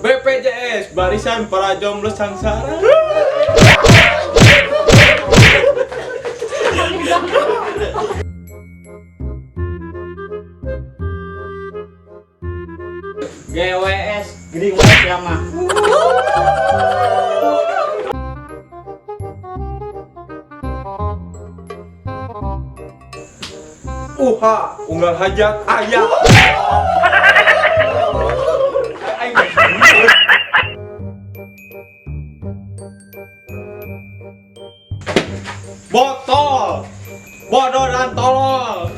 BPJS Barisan Para Jomblo Sangsara. GWS Gering Wes ya mah. Unggal hajat ayah. Botol, bodoh dan tolol,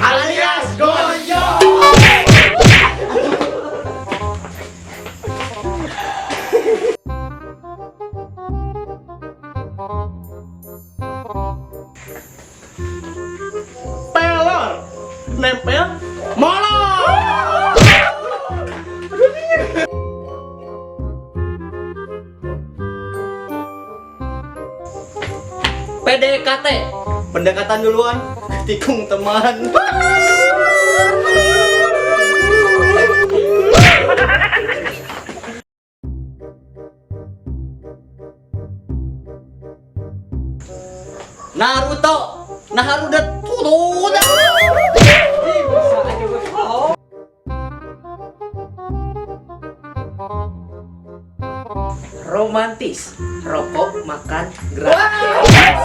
alias gonjol. Pelor, nempel, molor. PDKT pendekatan duluan, tikung teman. Naruto Naruto turun. Romantis, rokok, makan, gratis.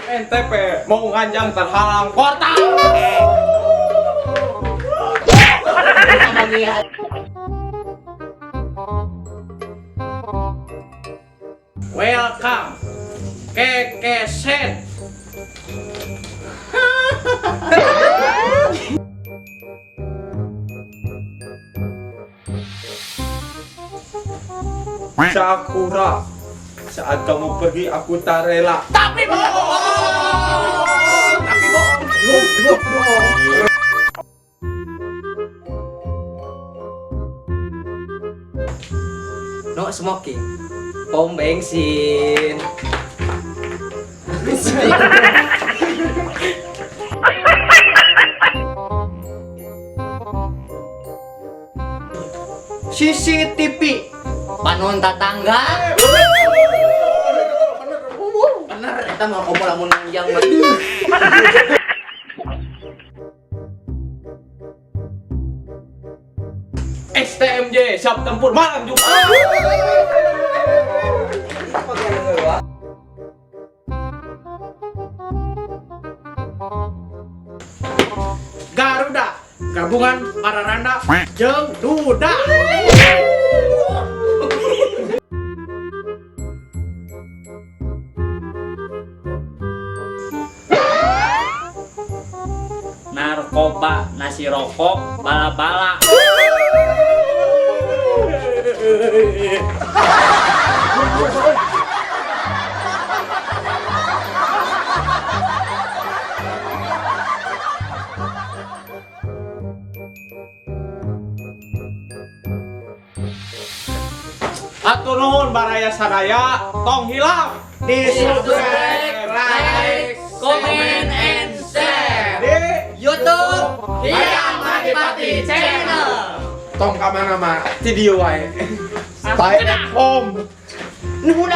NTP mau nganjang terhalang portal. Welcome Kekeset. Sakura, saat kamu pergi aku tak rela. Tapi bohong. No smoking. Pom bensin. CCTV panon tetangga. Bener, kita mau ngomong lamun yang STMJ siap tempur malam Jumat. Garuda gabungan para randa jeung duda. narkoba, nasi rokok, bala-bala. Atur nuhun baraya sadaya, tong hilang di subscribe, like, comment, and share di YouTube Hyang Adipati Channel. tong kamana-mana video wae. Stay at home. Nuhun.